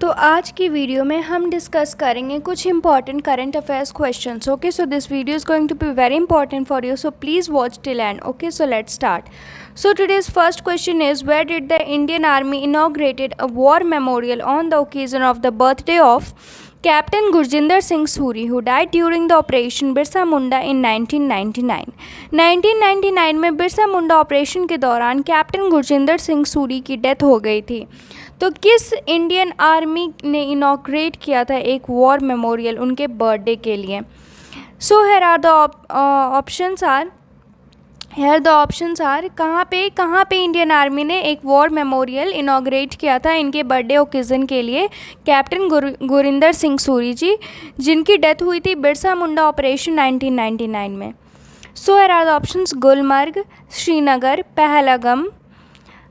तो आज की वीडियो में हम डिस्कस करेंगे कुछ important current affairs questions. Okay, so this video is going to be very important for you, so please watch till end. Okay, so let's start. So today's first question is, where did the Indian Army inaugurated a war memorial on the occasion of the birthday of Captain Gurjinder Singh Suri, who died during the Operation Birsa Munda in 1999. 1999 में Birsa Munda operation के दौरान captain Gurjinder Singh Suri की death हो गई थी. तो किस Indian army ने इनॉग्रेट किया था एक वॉर मेमोरियल उनके बर्थडे के लिए? So here are the options आर कहाँ पे इंडियन आर्मी ने एक वॉर मेमोरियल इनॉग्रेट किया था इनके बर्थडे ओकेज़न के लिए कैप्टन गुरिंदर सिंह सूरी जी, जिनकी डेथ हुई थी बिरसा मुंडा ऑपरेशन 1999 में. So here are the options: Gulmarg, Srinagar, Pahalgam,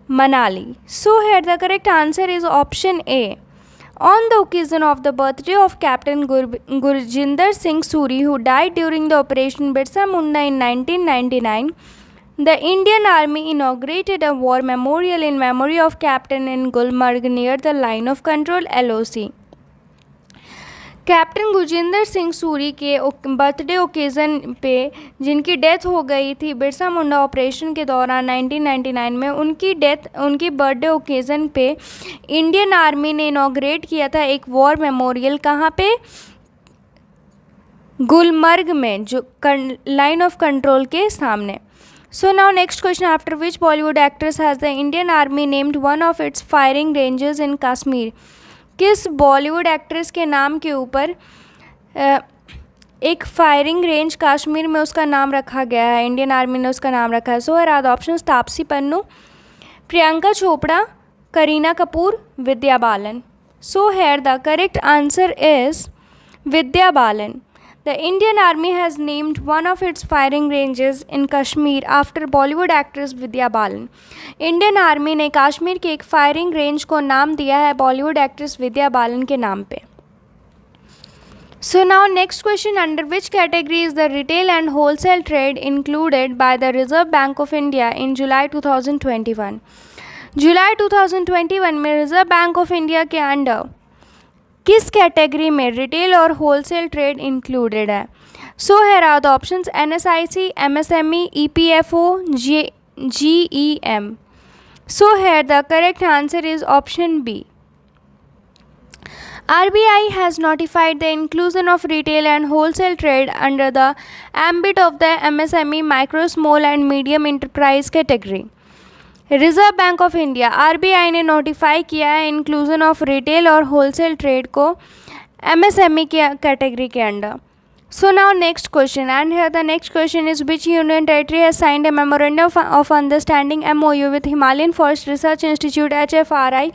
Manali. So here the correct answer is option A. On the occasion of the birthday of Captain Gurjinder Singh Suri, who died during the Operation Birsa Munda in 1999, the Indian Army inaugurated a war memorial in memory of Captain in Gulmarg near the line of control LOC. Captain Gurjinder Singh Suri के birthday occasion पे, जिनकी death हो गई थी Birsa Munda operation के दौरान 1999 में, उनकी बर्थडे ओकेज़न पे इंडियन आर्मी ने इनॉग्रेट किया था एक वॉर मेमोरियल. कहाँ पे? गुलमर्ग में, जो लाइन ऑफ कंट्रोल के सामने. सो now next question: after which Bollywood actress has the Indian army named one of its firing ranges in Kashmir? किस बॉलीवुड एक्ट्रेस के नाम के ऊपर एक फायरिंग रेंज कश्मीर में उसका नाम रखा गया है, इंडियन आर्मी ने उसका नाम रखा है? So here are the options: Taapsee Pannu, Priyanka Chopra, Kareena Kapoor, Vidya Balan. So here the correct answer is Vidya Balan. The Indian Army has named one of its firing ranges in Kashmir after Bollywood actress Vidya Balan. Indian Army ने कश्मीर के एक firing range को नाम दिया है Bollywood actress Vidya Balan के नाम पे. So now next question: under which category is the retail and wholesale trade included by the Reserve Bank of India in July 2021? जुलाई 2021 में रिजर्व बैंक ऑफ इंडिया के अंडर किस कैटेगरी में रिटेल और होलसेल ट्रेड इंक्लूडेड है? So here are the options: NSIC, MSME, EPFO, GEM. So here the correct answer is option B. RBI has notified the inclusion of retail and wholesale trade under the ambit of the MSME, micro, small and medium enterprise category. Reserve Bank of India RBI ने notify किया है inclusion of retail और wholesale trade को MSME के category के under. So now next question, and here the next question is, which union territory has signed a memorandum of understanding MOU with Himalayan Forest Research Institute HFRI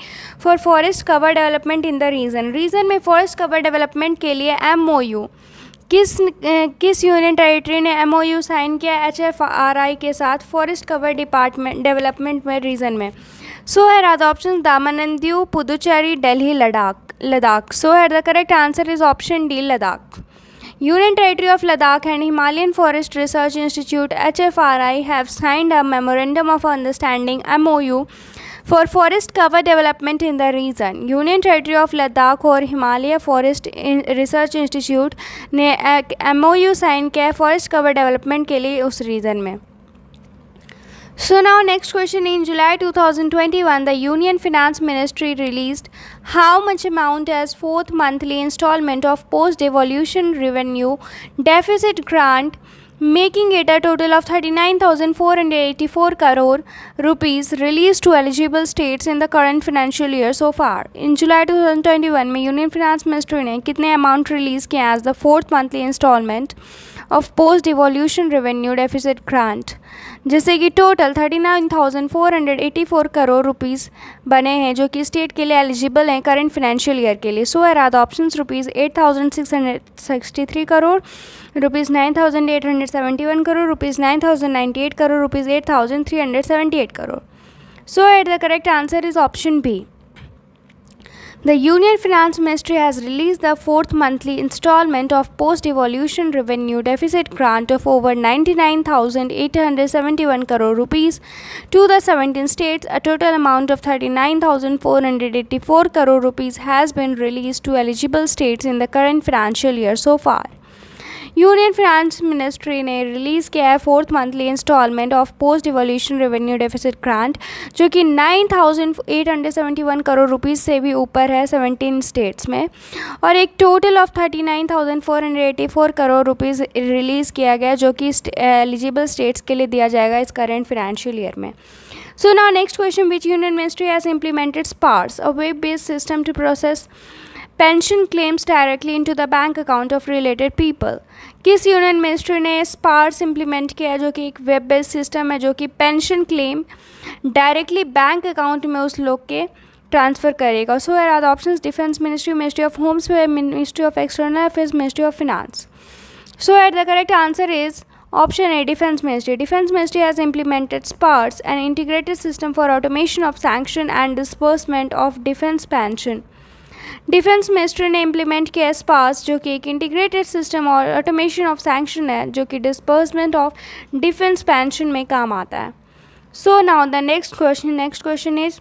for forest cover development in the region में forest cover development के लिए MOU किस union territory ने MOU sign किया HFRI के साथ forest cover department development में region में? So here are the options: Daman and Diu, Puducherry, Delhi, Ladakh. So here the correct answer is option D, Ladakh. Union Territory of Ladakh and Himalayan Forest Research Institute HFRI have signed a Memorandum of Understanding MOU for forest cover development in the region. Union Territory of Ladakh और Himalaya forest Research institute ने एक MOU sign किया है forest cover development के लिए उस reason में. So now next question: in July 2021, the Union Finance Ministry released how much amount as fourth monthly installment of Post-Devolution Revenue Deficit Grant, making it a total of 39,484 crore rupees released to eligible states in the current financial year so far. In July 2021 में union finance ministry ने कितने amount release किए as the fourth monthly instalment of post devolution revenue deficit grant, जिससे कि total 39,484 crore rupees बने हैं जो कि स्टेट के लिए एलिजिबल हैं करंट फाइनेंशियल ईयर के लिए. So here are the options: rupees 8,663 crore, rupees 9,871 crore, rupees 9,098 crore, rupees 8,378 crore. So here the correct answer is option B. The Union Finance Ministry has released the fourth monthly installment of Post-Devolution Revenue Deficit Grant of over 99,871 crore rupees to the 17 states. A total amount of 39,484 crore rupees has been released to eligible states in the current financial year so far. Union finance ministry ने release किया है fourth monthly instalment of post devolution revenue deficit grant, जो कि 9,871 crore rupees से भी ऊपर है 17 states में, और एक total of 39,484 crore rupees release किया गया, जो कि एलिजिबल स्टेट्स के लिए दिया जाएगा इस करेंट फाइनेंशियल ईयर में. So now next question, which union ministry has implemented SPARS, a web-based system to process pension claims directly into the bank account of related people. किस यूनियन मिनिस्ट्री ने sparse implement किया, जो कि एक web based system है जो कि pension claim directly bank account में उस लोग के ट्रांसफ़र करेगा. So here are the options: defence ministry, ministry of homes, ministry of external affairs, ministry of finance. So here the correct answer is option A, defense ministry. Defense ministry has implemented SPARS, an integrated system for automation of sanction and disbursement of defense pension. Defence ministry ने implement किया sparse, जो कि एक integrated system और automation of sanction है, जो कि disbursement of defence pension में काम आता है. So now the next question is: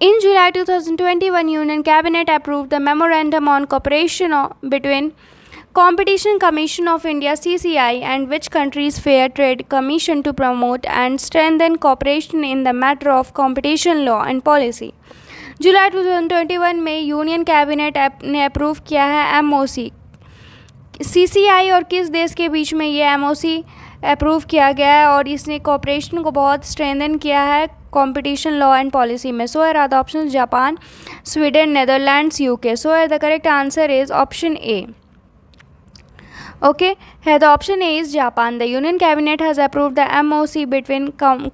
in July 2021, Union Cabinet approved the Memorandum on Cooperation between Competition Commission of India (CCI) and which country's Fair Trade Commission to promote and strengthen cooperation in the matter of competition law and policy. जुलाई 2021 में union cabinet ने approve किया है MOC. CCI और किस देश के बीच में ये MOC अप्रूव किया गया है, और इसने कोऑपरेशन को बहुत स्ट्रेंथन किया है कंपटीशन लॉ एंड पॉलिसी में. So here are the options: Japan, Sweden, Netherlands, UK. So here the correct answer is option A. Okay, here the option A is Japan. The Union Cabinet has approved the MOC between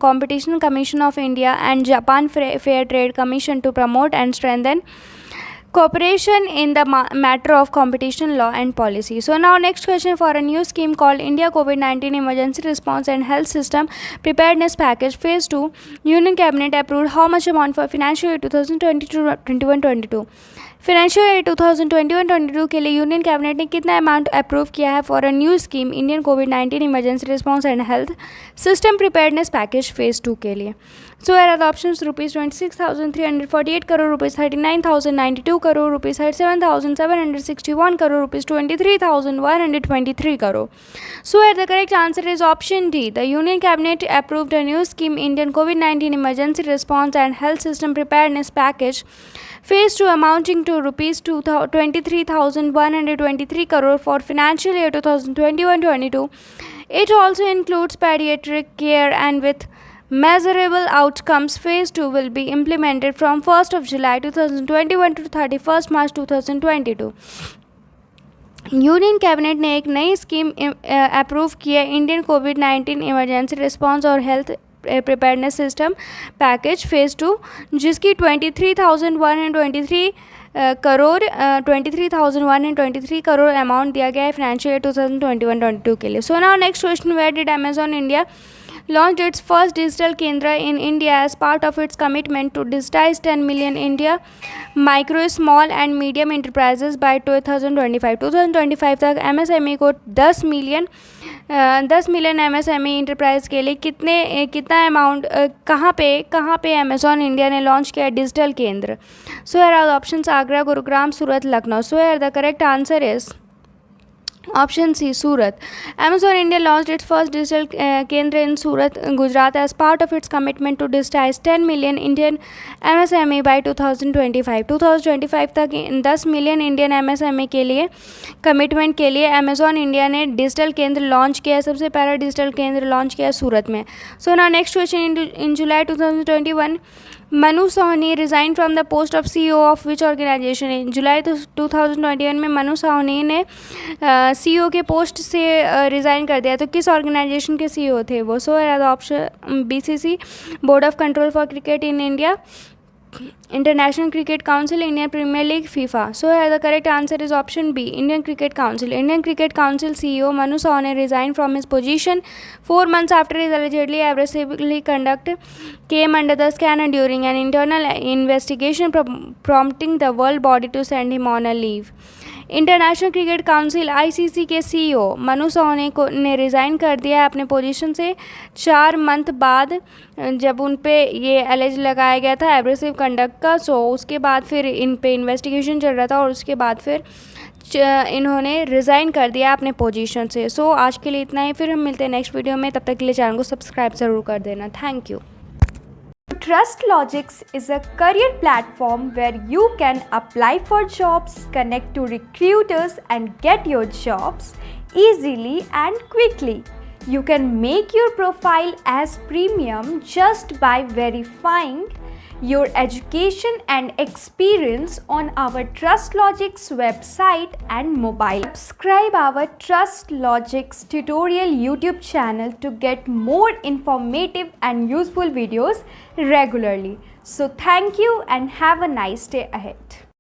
Competition Commission of India and Japan Fair Trade Commission to promote and strengthen cooperation in the matter of competition law and policy. So now next question, for a new scheme called India COVID-19 Emergency Response and Health System Preparedness Package Phase 2, Union Cabinet approved how much amount for financial year 2022-21-22. Financial year 2021-22 के लिए union cabinet ने कितना amount approve किया है for a new scheme Indian कोविड-19 emergency response and health system preparedness package phase 2 के लिए. So here are the options: ₹26,348 crore, ₹39,092 crore, ₹37,761 crore, ₹23,123 crore. So here the correct answer is option D. The union cabinet approved a new scheme Indian कोविड-19 emergency response and health system preparedness package Phase 2 amounting to rupees 23,123 crore for financial year 2021-22. It also includes pediatric care and with measurable outcomes. Phase 2 will be implemented from 1st of July 2021 to 31st March 2022. Union cabinet ने एक नई scheme approve की है Indian कोविड-19 emergency response और health preparedness system package phase 2, जिसकी 23,123 crore amount दिया गया है फाइनेंशियल ईयर 2021-22 के लिए. So now next question: where did Amazon India launched its first digital kendra in India as part of its commitment to digitize 10 million India micro, small and medium enterprises by 2025. 2025 तक MSME को 10 million MSME enterprise के लिए कितना amount कहाँ पे Amazon India ने launch किया Digital Kendra. So here are the options: Agra, Gurugram, Surat, Lucknow. So here the correct answer is Option C, Surat. Amazon India launched its first digital kendra in Surat, Gujarat as part of its commitment to digitize 10 million Indian MSME by 2025. 2025 तक 10 million Indian MSME के लिए commitment के लिए Amazon India ने digital Kendra launch किया. सबसे पहला digital Kendra launch किया सूरत में. So now next question: in July 2021 Manu Sawhney resign from the post of CEO of which organisation. In July 2021 में मनु सोहनी ने CEO के पोस्ट से रिज़ाइन कर दिया. तो किस ऑर्गेनाइजेशन के CEO थे वो? So the option BCC, board of control for cricket in India, International Cricket Council, Indian Premier League, FIFA. So here the correct answer is option B, Indian Cricket Council. Indian Cricket Council CEO Manu Sawhney resigned from his position 4 months after his allegedly aggressively conduct came under the scanner during an internal investigation prompting the world body to send him on a leave. International cricket council ICC के CEO Manu सोहनी को ने resign कर दिया है अपने position से 4 month बाद, जब उन पे ये एलिज लगाया गया था एग्रेसिव कंडक्ट का। सो उसके बाद फिर इन पे इन्वेस्टिगेशन चल रहा था और उसके बाद फिर इन्होंने रिज़ाइन कर दिया अपने पोजीशन से। सो आज के लिए इतना ही, फिर हम मिलते हैं नेक्स्ट वीडियो में। तब तक के लिए चैनल को सब्सक्राइब ज़रूर कर देना। Thank you. TrustLogix is a career platform where you can apply for jobs, connect to recruiters and get your jobs easily and quickly. You can make your profile as premium just by verifying your education and experience on our TrustLogix website and mobile. Subscribe our TrustLogix tutorial YouTube channel to get more informative and useful videos regularly. So thank you and have a nice day ahead.